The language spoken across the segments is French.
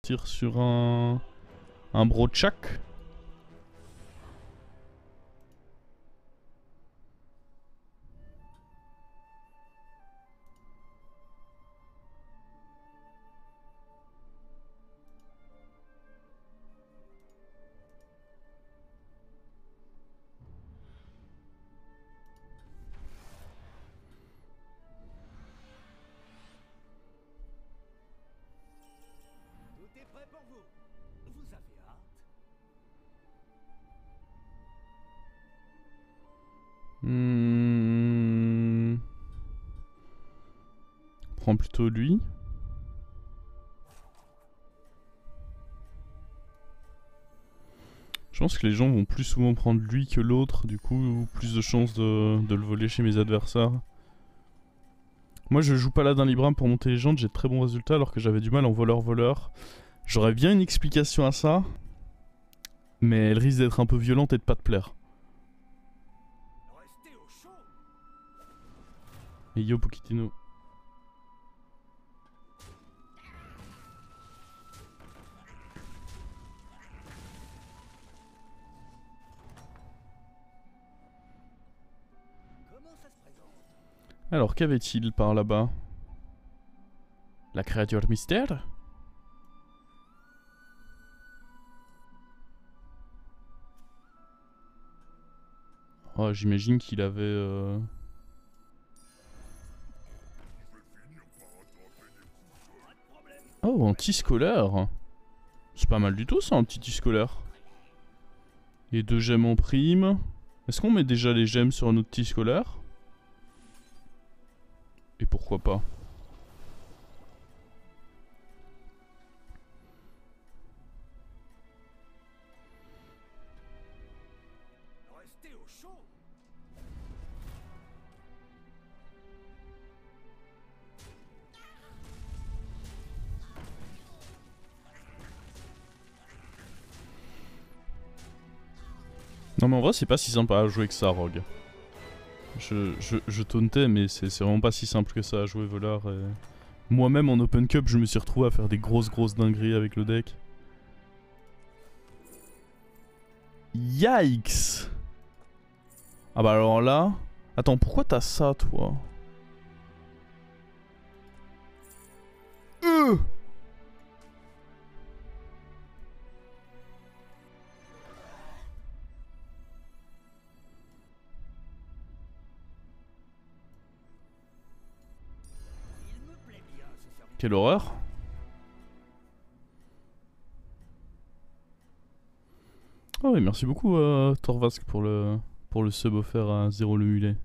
partir sur un brochak. Prends plutôt lui. Je pense que les gens vont plus souvent prendre lui que l'autre, du coup plus de chances de le voler chez mes adversaires. Moi je joue paladin Libram pour monter légende, j'ai de très bons résultats alors que j'avais du mal en voleur-voleur. J'aurais bien une explication à ça, mais elle risque d'être un peu violente et de pas te plaire. Et yo Pokitino. Alors qu'avait-il par là-bas? La créature mystère? Oh, j'imagine qu'il avait... Oh, anti-scolaire. C'est pas mal du tout ça, un petit scolaire. Et 2 gemmes en prime. Est-ce qu'on met déjà les gemmes sur un autre petit scolaire? Et pourquoi pas? Non mais en vrai c'est pas si sympa à jouer que ça, Rogue. Je tauntais mais c'est vraiment pas si simple que ça à jouer voleur. Et... moi-même en open cup je me suis retrouvé à faire des grosses dingueries avec le deck. Yikes! Ah bah alors là... Attends, pourquoi t'as ça toi? Quelle horreur! Oh oui, merci beaucoup Torvask pour le sub offert à 0 le mulet.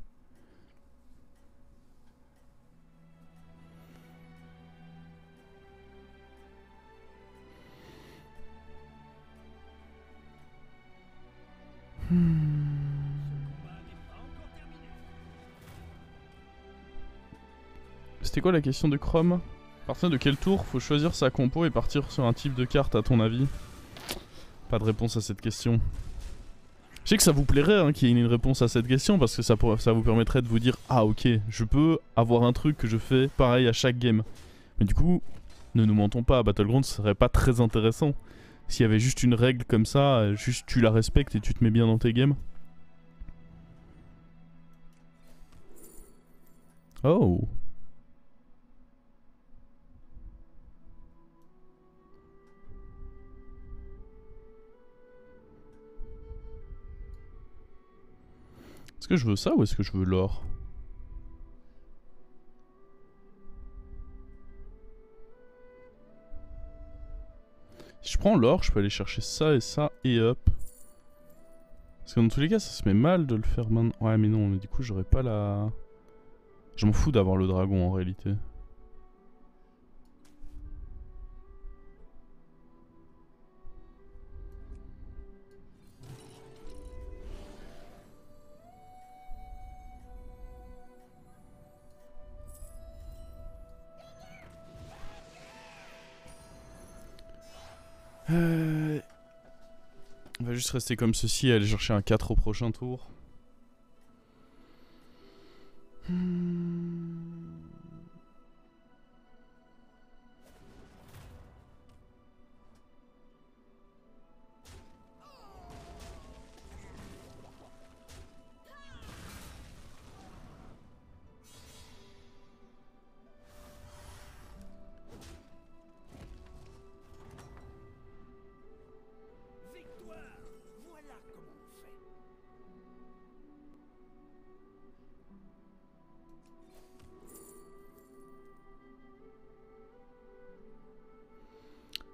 C'était quoi la question de Chrome? À partir de quel tour faut choisir sa compo et partir sur un type de carte à ton avis? Pas de réponse à cette question. Je sais que ça vous plairait hein, qu'il y ait une réponse à cette question parce que ça vous permettrait de vous dire ah ok, je peux avoir un truc que je fais pareil à chaque game. Mais du coup, ne nous mentons pas, Battlegrounds serait pas très intéressant. S'il y avait juste une règle comme ça, juste tu la respectes et tu te mets bien dans tes games. Oh. Est-ce que je veux ça ou est-ce que je veux l'or? Si je prends l'or, je peux aller chercher ça et hop. Parce que dans tous les cas, ça se met mal de le faire maintenant. Ouais, mais non, mais du coup, j'aurais pas la... Je m'en fous d'avoir le dragon en réalité. On va juste rester comme ceci et aller chercher un 4 au prochain tour.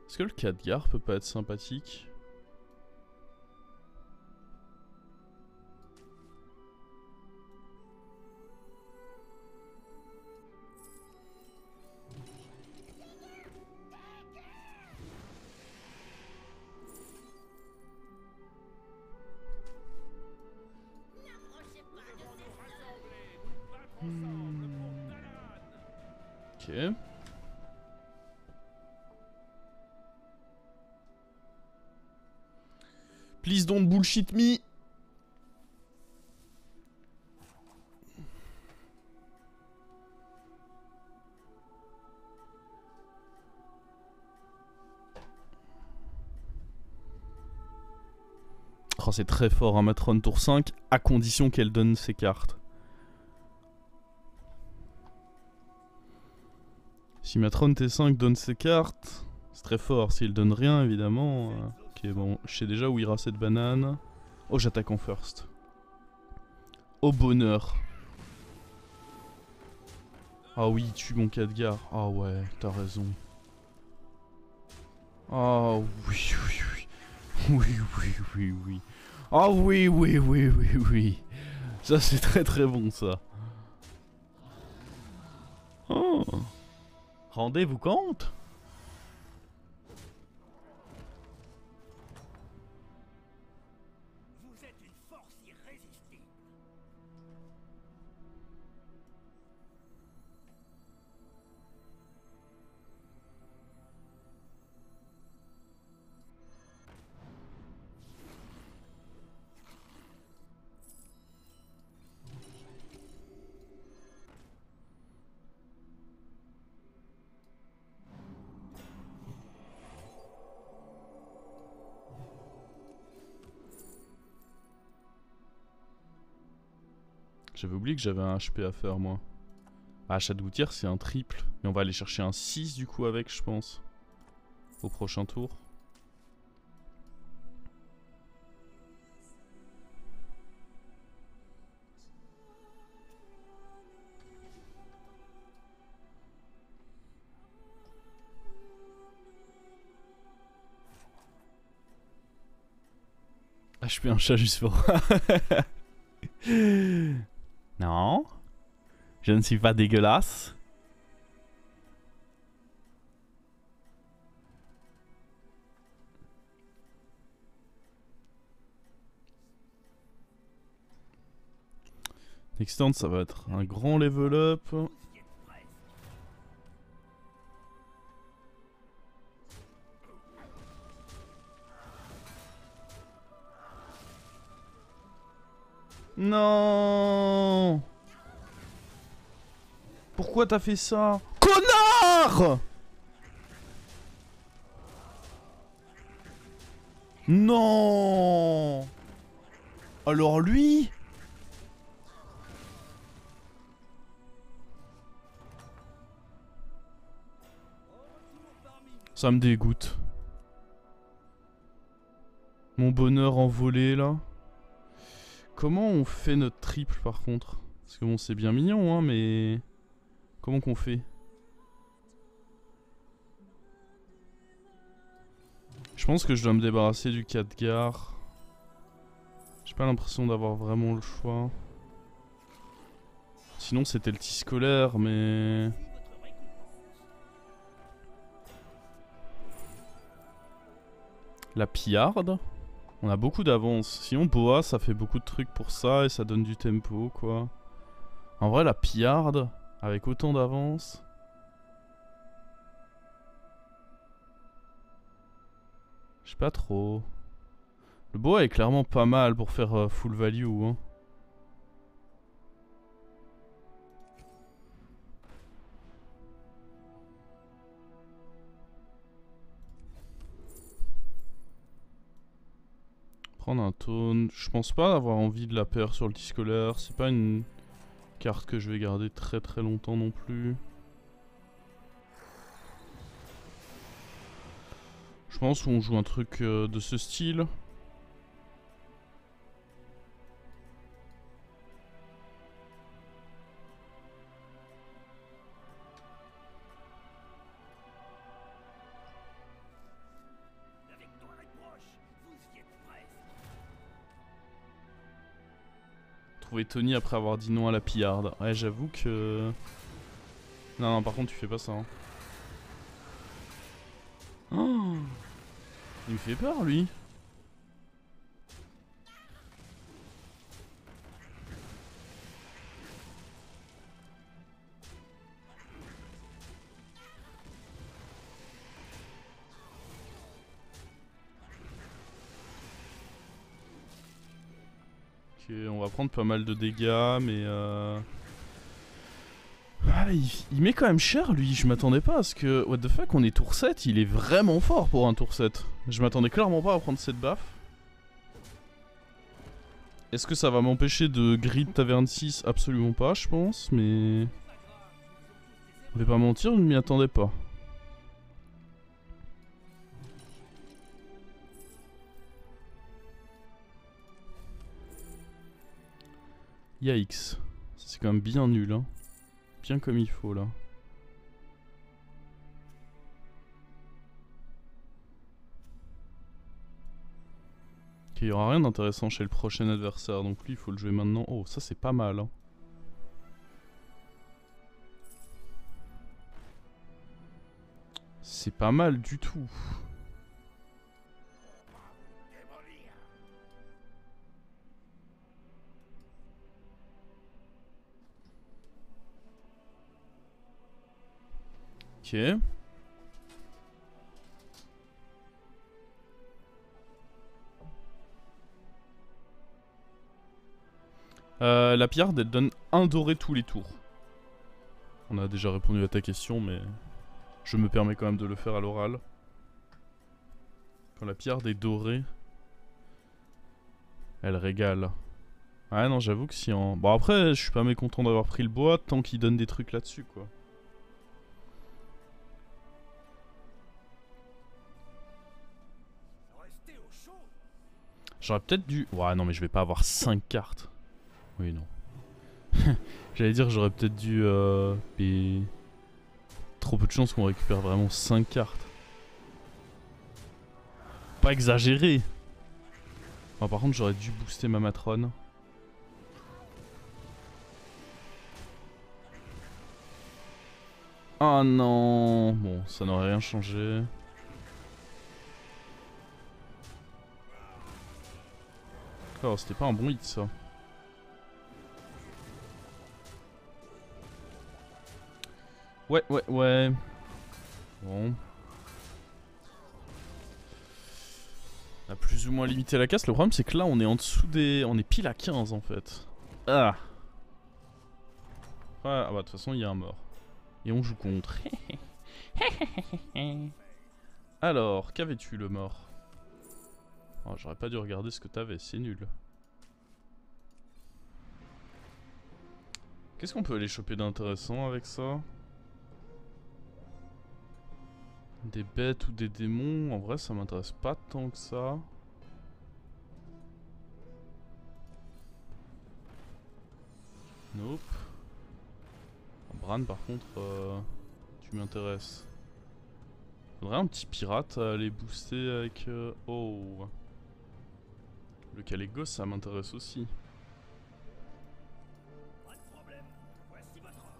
Est-ce que le Khadgar peut pas être sympathique? Ok. Please don't bullshit me. Oh, c'est très fort, un Matron tour 5, à condition qu'elle donne ses cartes. Si Matron T5 donne ses cartes, c'est très fort. S'il donne rien, évidemment... Ok, bon, je sais déjà où ira cette banane. Oh, j'attaque en first. Au bonheur. Ah oui, tue mon Khadgar. Ah ouais, t'as raison. Ah oui, oui, oui. Oui, oui, oui, oui. Ah oui, oui, oui, oui, oui. Ça, c'est très très bon, ça. Oh. Rendez-vous compte? Vous êtes une force irrésistible. J'avais oublié que j'avais un HP à faire, moi. Ah, achat de gouttière, c'est un triple. Et on va aller chercher un 6 du coup avec, je pense. Au prochain tour. HP un chat juste pour... Non. Je ne suis pas dégueulasse. Next turn, ça va être un grand level up. Non. Pourquoi t'as fait ça? Connard! Non. Alors lui? Ça me dégoûte. Mon bonheur envolé là. Comment on fait notre triple par contre? Parce que bon, c'est bien mignon, hein, mais... Comment qu'on fait? Je pense que je dois me débarrasser du Khadgar. J'ai pas l'impression d'avoir vraiment le choix. Sinon c'était le tis scolaire, mais... La pillarde. On a beaucoup d'avance. Sinon Boa, ça fait beaucoup de trucs pour ça et ça donne du tempo, quoi. En vrai, la pillarde, avec autant d'avance... Je sais pas trop. Le Boa est clairement pas mal pour faire full value, hein. Prendre un taunt. Je pense pas avoir envie de la perdre sur le tis scolaire. C'est pas une carte que je vais garder très très longtemps non plus. Je pense qu'on joue un truc de ce style. retrouvé Tony après avoir dit non à la pillarde. Ouais, j'avoue que... Non, non, par contre, tu fais pas ça. Hein. Oh, il me fait peur, lui. Ok, on va prendre pas mal de dégâts, mais ah, il met quand même cher, lui. Je m'attendais pas à ce que... What the fuck, on est tour 7, il est vraiment fort pour un tour 7. Je m'attendais clairement pas à prendre cette baffe. Est-ce que ça va m'empêcher de grid taverne 6? Absolument pas, je pense, mais... Je vais pas mentir, je ne m'y attendais pas. Yikes. C'est quand même bien nul, hein. Bien comme il faut, là. Ok, il y aura rien d'intéressant chez le prochain adversaire, donc lui, il faut le jouer maintenant. Oh, ça, c'est pas mal, hein. C'est pas mal du tout. Ok. La pillarde, elle donne un doré tous les tours. On a déjà répondu à ta question, mais je me permets quand même de le faire à l'oral. Quand la pillarde est dorée, elle régale. Ah non, j'avoue que si en... Bon après, je suis pas mécontent d'avoir pris le bois tant qu'il donne des trucs là-dessus, quoi. J'aurais peut-être dû... Ouais, non, mais je vais pas avoir 5 cartes. Oui, non. J'allais dire, j'aurais peut-être dû... Mais... Trop peu de chance qu'on récupère vraiment 5 cartes. Pas exagéré. Bon, par contre, j'aurais dû booster ma matrone. Oh non. Bon, ça n'aurait rien changé. Oh, c'était pas un bon hit, ça. Ouais. Bon. On a plus ou moins limité la casse. Le problème, c'est que là, on est en dessous des... On est pile à 15, en fait. Ah. Ouais, ah bah, de toute façon, il y a un mort. Et on joue contre. Alors, qu'avais-tu, le mort? Oh, j'aurais pas dû regarder ce que t'avais, c'est nul. Qu'est-ce qu'on peut aller choper d'intéressant avec ça? Des bêtes ou des démons? En vrai, ça m'intéresse pas tant que ça. Nope. Bran, par contre, tu m'intéresses. Faudrait un petit pirate à aller booster avec... Oh. Le Calégos, ça m'intéresse aussi. Pas de problème. Voici votre ordre.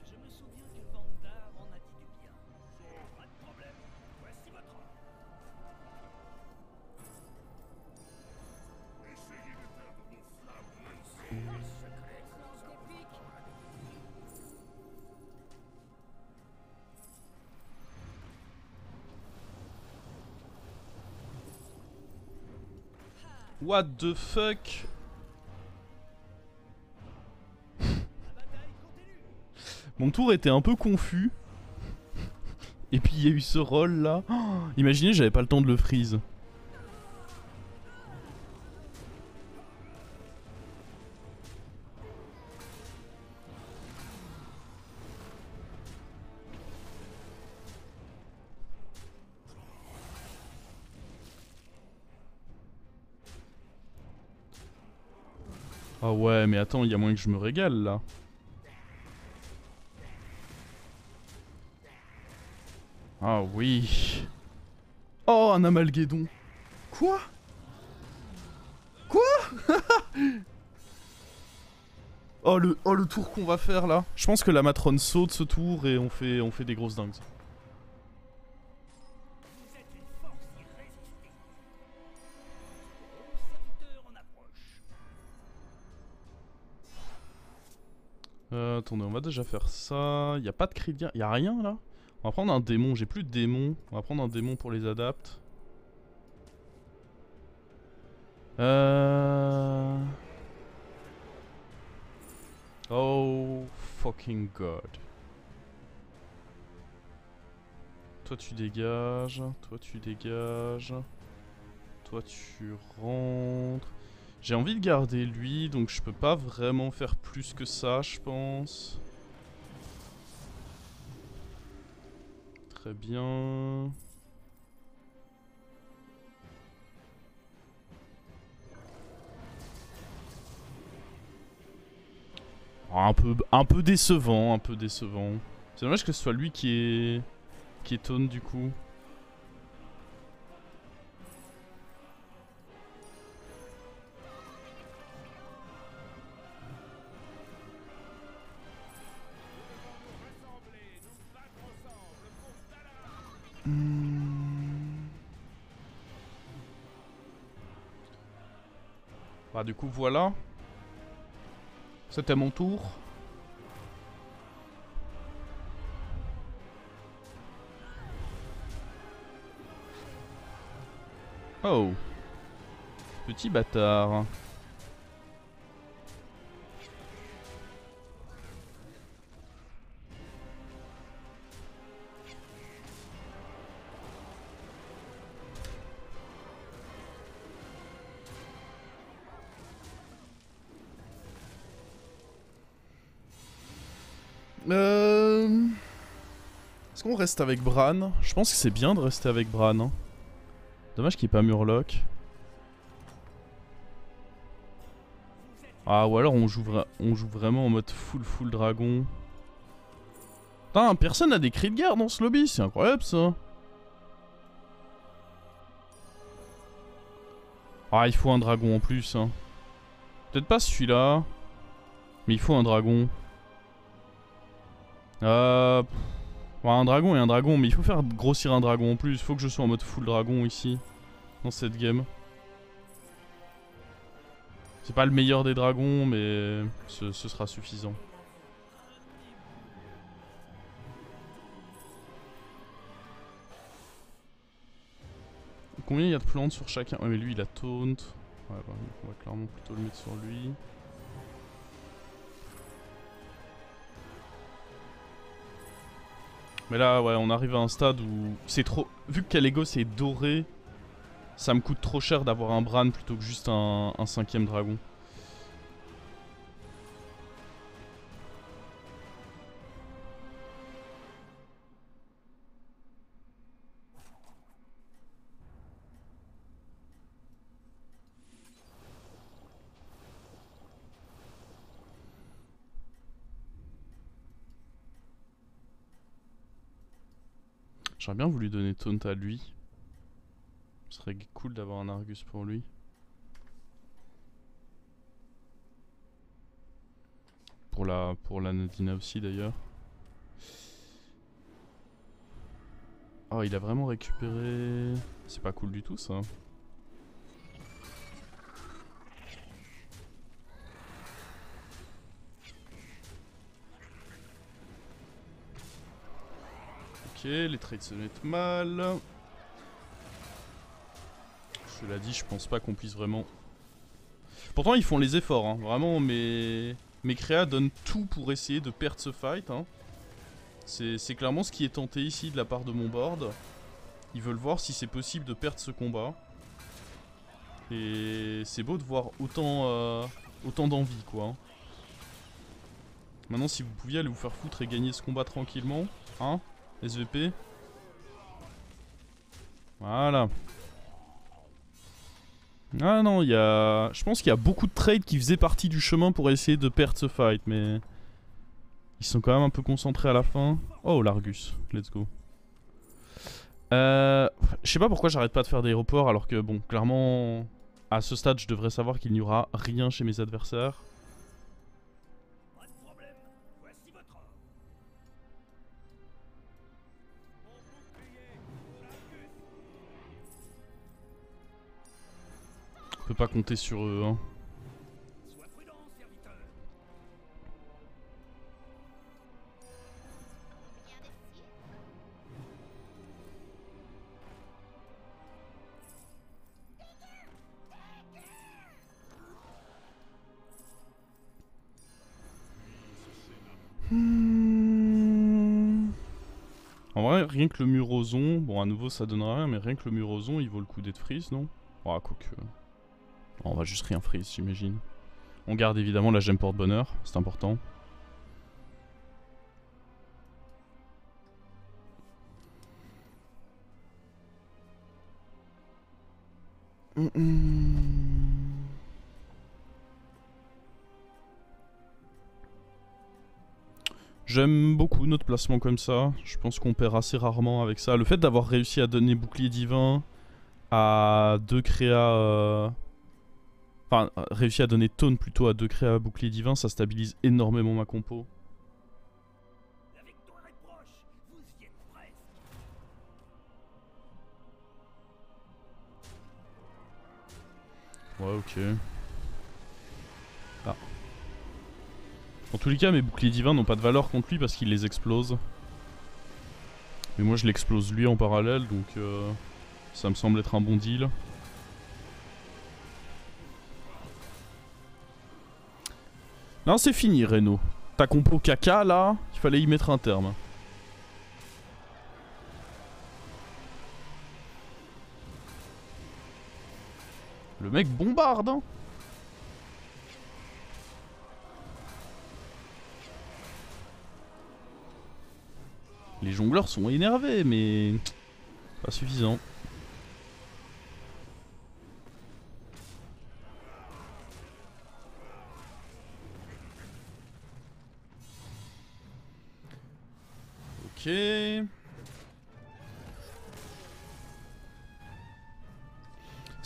Je me souviens que Vandar en a dit du bien. Pas de problème. Voici votre ordre. Essayez de faire de vos flammes ici. Secret. Lance des pics. What the fuck? Mon tour était un peu confus. Et puis il y a eu ce roll là. Oh, imaginez, j'avais pas le temps de le freeze. Ah ouais, mais attends, il y a moyen que je me régale là. Ah oui. Oh, un amalguédon. Quoi? Quoi? Oh le tour qu'on va faire là. Je pense que la matrone saute ce tour et on fait des grosses dingues. Vous êtes une force irrésistible. Gros serviteur en approche. Attendez, on va déjà faire ça. Y a pas de cri de guerre. Y a rien là. On va prendre un démon. J'ai plus de démons. On va prendre un démon pour les adaptes. Oh fucking god. Toi tu dégages. Toi tu dégages. Toi tu rentres. J'ai envie de garder lui, donc je peux pas vraiment faire plus que ça, je pense. Très bien. Oh, un peu décevant, un peu décevant. C'est dommage que ce soit lui qui étonne du coup. Bah du coup voilà. C'était mon tour. Oh. Petit bâtard. Est-ce qu'on reste avec Bran? Je pense que c'est bien de rester avec Bran. Hein. Dommage qu'il n'y ait pas Murloc. Ah, ou alors on joue vraiment en mode full dragon. Putain, personne n'a des cris de guerre dans ce lobby, c'est incroyable ça. Ah, il faut un dragon en plus. Hein. Peut-être pas celui-là. Mais il faut un dragon. Un dragon et un dragon, mais il faut faire grossir un dragon en plus. Il faut que je sois en mode full dragon ici. Dans cette game. C'est pas le meilleur des dragons, mais ce sera suffisant. Combien il y a de plantes sur chacun? Ouais, mais lui il a taunt. Ouais, bah, on va clairement plutôt le mettre sur lui. Mais là, ouais, on arrive à un stade où c'est trop. Vu que Kalecgos est doré, ça me coûte trop cher d'avoir un Bran plutôt que juste un 5ème dragon. J'aurais bien voulu donner taunt à lui. Ce serait cool d'avoir un Argus pour lui. Pour la Nadina aussi d'ailleurs. Oh, il a vraiment récupéré... C'est pas cool du tout ça. Ok, les trades se mettent mal. Cela dit, je pense pas qu'on puisse vraiment... Pourtant ils font les efforts, hein. Vraiment mes créas donnent tout pour essayer de perdre ce fight. Hein. C'est clairement ce qui est tenté ici de la part de mon board. Ils veulent voir si c'est possible de perdre ce combat. Et c'est beau de voir autant d'envie quoi. Hein. Maintenant si vous pouviez aller vous faire foutre et gagner ce combat tranquillement. Hein, SVP. Voilà. Ah non, je pense qu'il y a beaucoup de trades qui faisaient partie du chemin pour essayer de perdre ce fight, mais... Ils sont quand même un peu concentrés à la fin. Oh, l'Argus, let's go. Je sais pas pourquoi j'arrête pas de faire d'aéroport alors que bon, clairement, à ce stade, je devrais savoir qu'il n'y aura rien chez mes adversaires. Pas de problème. Voici votre ordre. Mon bouclier. Arcus. On peut pas compter sur eux, hein. Sois prudent, serviteur. En vrai, rien que le mur ozon, bon à nouveau ça donnera rien, mais rien que le mur ozon il vaut le coup d'être freeze, non? Ah, quoique. Bon, on va juste rien freeze, j'imagine. On garde évidemment la gemme porte-bonheur, c'est important. J'aime beaucoup notre placement comme ça. Je pense qu'on perd assez rarement avec ça. Le fait d'avoir réussi à donner bouclier divin à 2 créas... Enfin, réussi à donner taunt plutôt à 2 créas bouclier divin, ça stabilise énormément ma compo. La victoire est proche. Vous y êtes presque. Ouais, ok. Ah. En tous les cas, mes boucliers divins n'ont pas de valeur contre lui parce qu'il les explose. Mais moi, je l'explose lui en parallèle, donc ça me semble être un bon deal. Non, c'est fini, Reno. Ta compo caca, là, il fallait y mettre un terme. Le mec bombarde, hein. Les jongleurs sont énervés, mais pas suffisant. Ok. Est-ce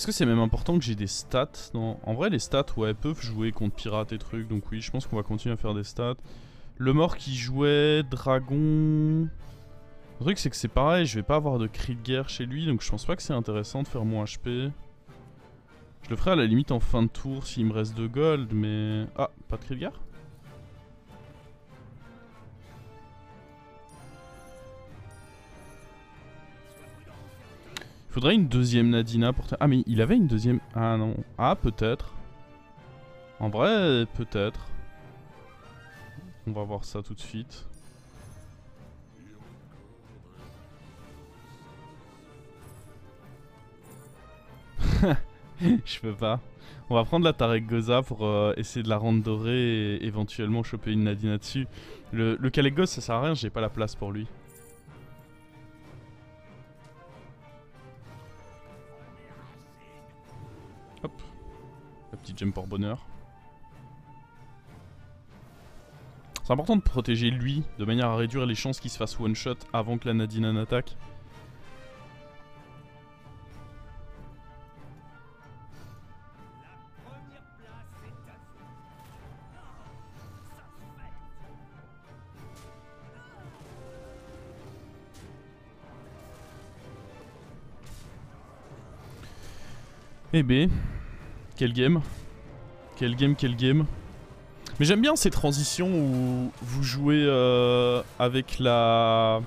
que c'est même important que j'ai des stats? Non. En vrai, les stats, ouais, peuvent jouer contre pirates et trucs. Donc oui, je pense qu'on va continuer à faire des stats. Le mort qui jouait dragon... Le truc, c'est que c'est pareil, je vais pas avoir de cri de guerre chez lui. Donc je pense pas que c'est intéressant de faire mon HP. Je le ferai à la limite en fin de tour s'il me reste 2 gold, mais... Ah, pas de cri de guerre? Il faudrait une deuxième Nadina pour... Ah mais il avait une deuxième... Ah non. Ah peut-être. En vrai, peut-être. On va voir ça tout de suite. Je peux pas. On va prendre la Tarek Goza pour essayer de la rendre dorée et éventuellement choper une Nadina dessus. Le Kalek Goz ça sert à rien, j'ai pas la place pour lui. Hop. La petite gemme pour bonheur. C'est important de protéger lui, de manière à réduire les chances qu'il se fasse one shot avant que la Nadina n'attaque. Eh ben, quel game. Quel game, quel game. Mais j'aime bien ces transitions où vous jouez avec la...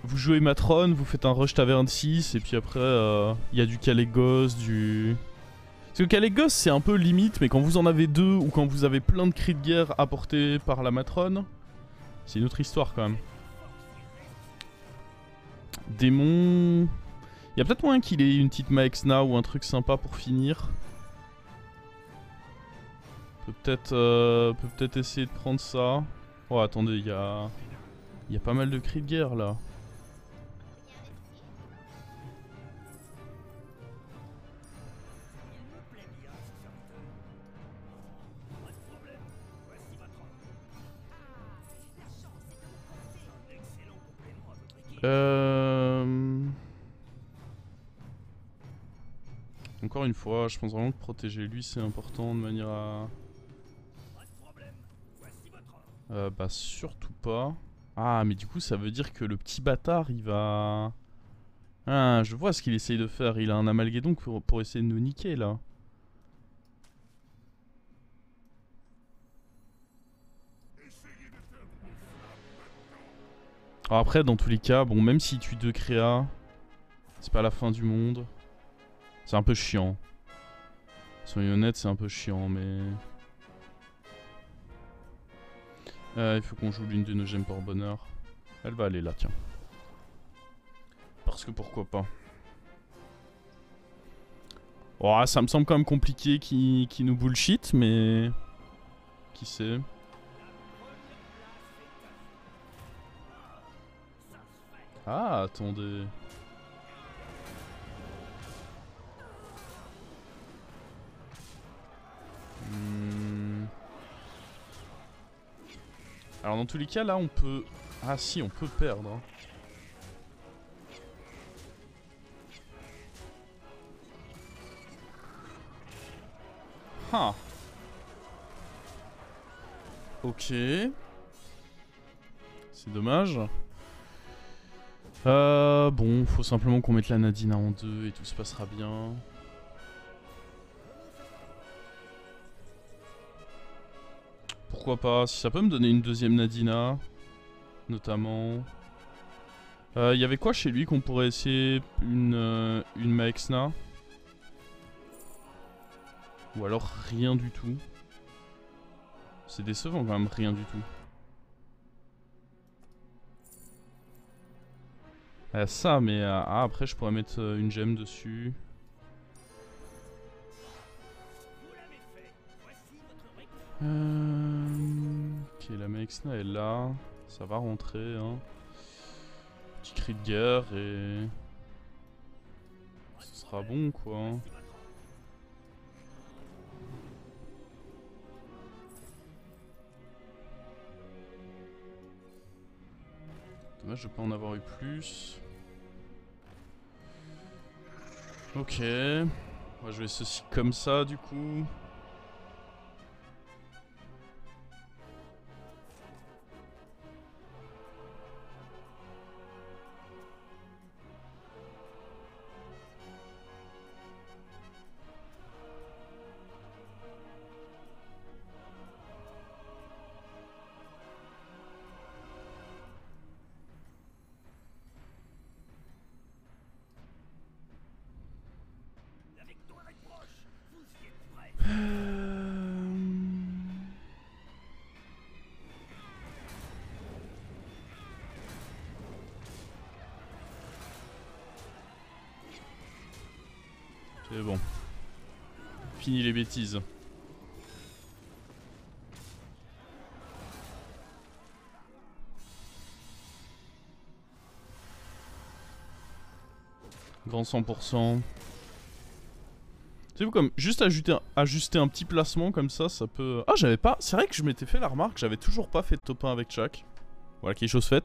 Vous jouez Matron, vous faites un rush taverne 6 et puis après il y a du Kalégos, du... Parce que Kalégos c'est un peu limite, mais quand vous en avez 2 ou quand vous avez plein de cris de guerre apportés par la Matron, c'est une autre histoire quand même. Démon... Il y a peut-être moyen qu'il ait une petite Maexna ou un truc sympa pour finir. Peut peut-être essayer de prendre ça. Oh attendez, il y a pas mal de cris de guerre là. Encore une fois, je pense vraiment que protéger lui c'est important de manière à... bah surtout pas. Ah mais du coup ça veut dire que le petit bâtard il va... Ah je vois ce qu'il essaye de faire, il a un amalguédon pour essayer de nous niquer là. Alors après dans tous les cas, bon même s'il tue 2 créas, c'est pas la fin du monde. C'est un peu chiant. Soyons honnêtes, c'est un peu chiant mais... il faut qu'on joue l'une de nos gemmes par bonheur. Elle va aller là, tiens. Parce que pourquoi pas. Oh, ça me semble quand même compliqué qui nous bullshit, mais... Qui sait. Ah, attendez. Alors dans tous les cas, là, on peut... Ah si, on peut perdre. Hein. Ah. Ok. C'est dommage. Bon, faut simplement qu'on mette la Nadina en 2 et tout se passera bien. Pourquoi pas, si ça peut me donner une deuxième Nadina, notamment. Il y avait quoi chez lui qu'on pourrait essayer une Maexna? Ou alors rien du tout. C'est décevant quand même, rien du tout. Ça, mais après je pourrais mettre une gemme dessus. Ok, la Maexna est là. Ça va rentrer, hein. Petit cri de guerre et... Ce sera bon, quoi. Dommage de pas en avoir eu plus. Ok. Moi, je vais ceci comme ça, du coup. C'est bon. Fini les bêtises. Grand 100%. C'est vous comme juste ajuster un petit placement comme ça peut... Ah j'avais pas... C'est vrai que je m'étais fait la remarque, j'avais toujours pas fait de top 1 avec Chak. Voilà, quelque chose fait.